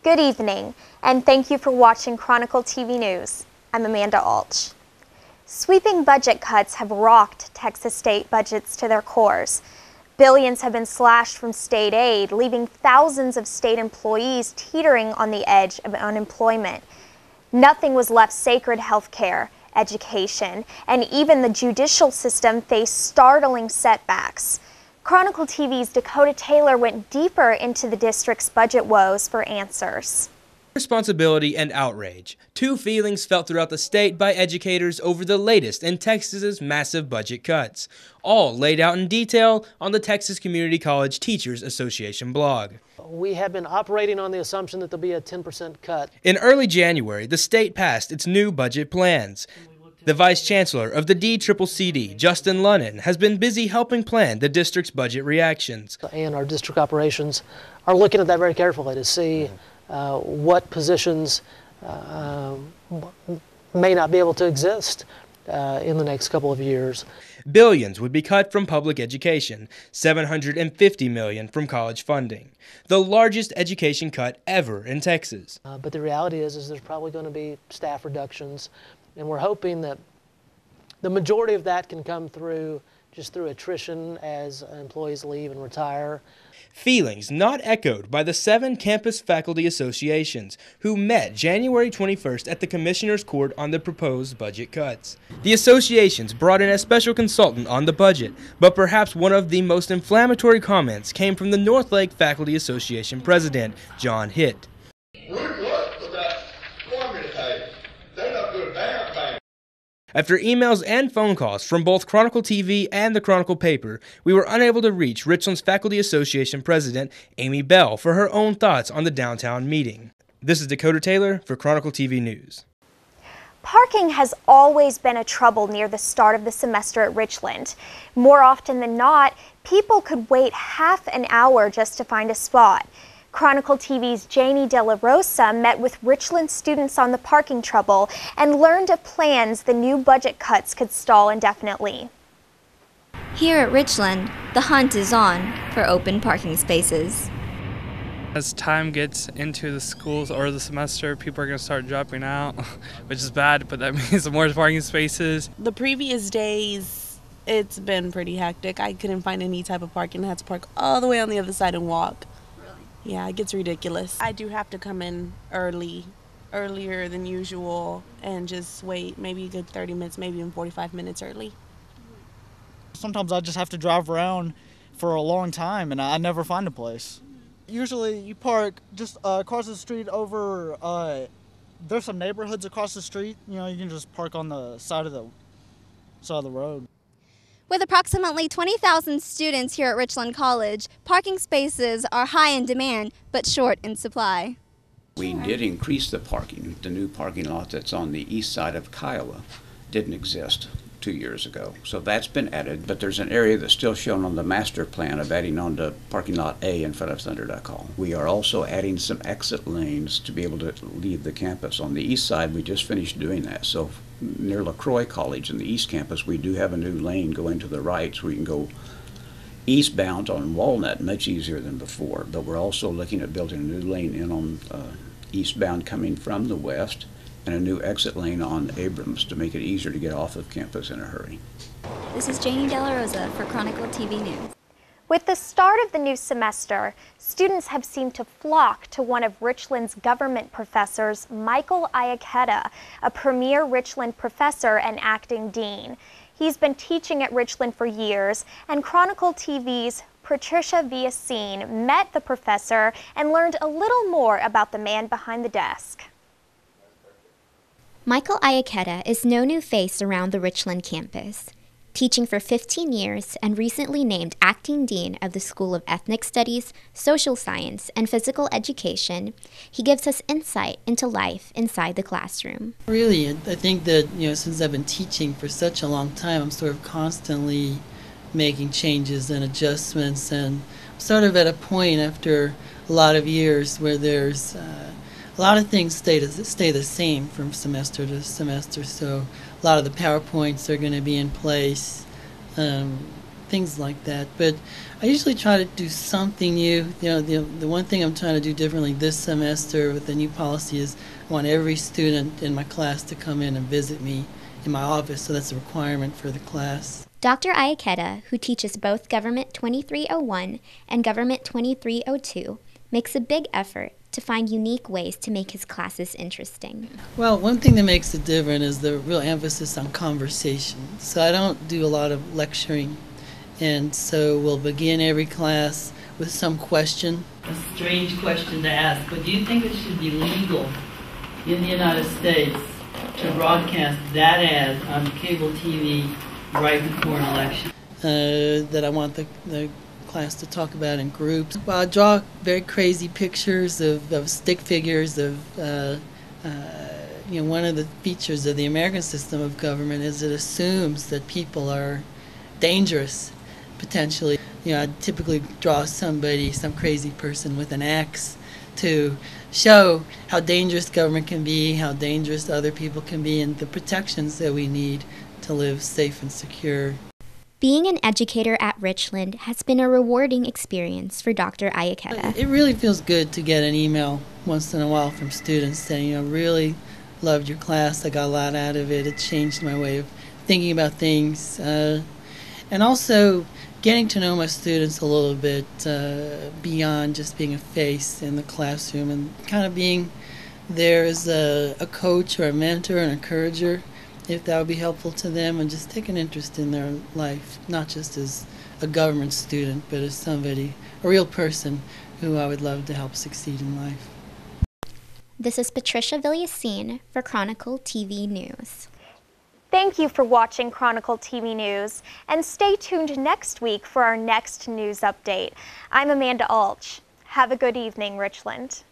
Good evening, and thank you for watching Chronicle TV News. I'm Amanda Alch. Sweeping budget cuts have rocked Texas state budgets to their cores. Billions have been slashed from state aid, leaving thousands of state employees teetering on the edge of unemployment. Nothing was left sacred: health care, education, and even the judicial system faced startling setbacks. Chronicle TV's Dakota Taylor went deeper into the district's budget woes for answers. Responsibility and outrage, two feelings felt throughout the state by educators over the latest in Texas's massive budget cuts, all laid out in detail on the Texas Community College Teachers Association blog. We have been operating on the assumption that there'll be a 10% cut. In early January, the state passed its new budget plans. The Vice Chancellor of the DCCCD, Justin Lunnan, has been busy helping plan the district's budget reactions. And our district operations are looking at that very carefully to see what positions may not be able to exist in the next couple of years. Billions would be cut from public education, $750 million from college funding, the largest education cut ever in Texas. But the reality is there's probably going to be staff reductions, and we're hoping that the majority of that can come through just through attrition as employees leave and retire. Feelings not echoed by the 7 campus faculty associations who met January 21st at the Commissioner's Court on the proposed budget cuts. The associations brought in a special consultant on the budget, but perhaps one of the most inflammatory comments came from the North Lake Faculty Association president, John Hitt. After emails and phone calls from both Chronicle TV and the Chronicle paper, we were unable to reach Richland's Faculty Association President, Amy Bell, for her own thoughts on the downtown meeting. This is Dakota Taylor for Chronicle TV News. Parking has always been a trouble near the start of the semester at Richland. More often than not, people could wait half an hour just to find a spot. Chronicle TV's Janie De La Rosa met with Richland students on the parking trouble and learned of plans the new budget cuts could stall indefinitely. Here at Richland, the hunt is on for open parking spaces. As time gets into the schools or the semester, people are going to start dropping out, which is bad, but that means more parking spaces. The previous days, it's been pretty hectic. I couldn't find any type of parking. I had to park all the way on the other side and walk. Yeah, it gets ridiculous. I do have to come in earlier than usual, and just wait maybe a good 30 minutes, maybe even 45 minutes early. Sometimes I just have to drive around for a long time, and I never find a place. Usually you park just across the street over, there's some neighborhoods across the street. You know, you can just park on the side of the road. With approximately 20,000 students here at Richland College, parking spaces are high in demand but short in supply. We did increase the parking. The new parking lot that's on the east side of Kiowa didn't exist 2 years ago. So that's been added, but there's an area that's still shown on the master plan of adding on to parking lot A in front of Thunder Duck Hall. We are also adding some exit lanes to be able to leave the campus. On the east side, we just finished doing that. So near LaCroix College in the east campus, we do have a new lane going to the right so we can go eastbound on Walnut much easier than before. But we're also looking at building a new lane in on eastbound coming from the west, and a new exit lane on Abrams to make it easier to get off of campus in a hurry. This is Janie De La Rosa for Chronicle TV News. With the start of the new semester, students have seemed to flock to one of Richland's government professors, Michael Iacchetta, a premier Richland professor and acting dean. He's been teaching at Richland for years, and Chronicle TV's Patricia Villasin met the professor and learned a little more about the man behind the desk. Michael Iacchetta is no new face around the Richland campus. Teaching for 15 years and recently named acting dean of the School of Ethnic Studies, Social Science, and Physical Education, he gives us insight into life inside the classroom. Really, I think that, since I've been teaching for such a long time, I'm sort of constantly making changes and adjustments, and I'm sort of at a point after a lot of years where there's a lot of things stay the same from semester to semester, so a lot of the PowerPoints are going to be in place. things like that. But I usually try to do something new. The one thing I'm trying to do differently this semester with the new policy is I want every student in my class to come in and visit me in my office, so that's a requirement for the class. Dr. Ayaketa, who teaches both Government 2301 and Government 2302, makes a big effort to find unique ways to make his classes interesting. Well, one thing that makes it different is the real emphasis on conversation. So I don't do a lot of lecturing, and so we'll begin every class with some question. A strange question to ask, but do you think it should be legal in the United States to broadcast that ad on cable TV right before an election? That I want the class to talk about in groups. Well, I draw very crazy pictures of stick figures of, one of the features of the American system of government is it assumes that people are dangerous, potentially. I typically draw some crazy person with an axe to show how dangerous government can be, how dangerous other people can be, and the protections that we need to live safe and secure. Being an educator at Richland has been a rewarding experience for Dr. Ayaketa. It really feels good to get an email once in a while from students saying, really loved your class, I got a lot out of it, it changed my way of thinking about things. And also getting to know my students a little bit beyond just being a face in the classroom and kind of being there as a coach or a mentor and encourager, if that would be helpful to them, and just take an interest in their life, not just as a government student, but as somebody, a real person who I would love to help succeed in life. This is Patricia Villasine for Chronicle TV News. Thank you for watching Chronicle TV News, and stay tuned next week for our next news update. I'm Amanda Alch. Have a good evening, Richland.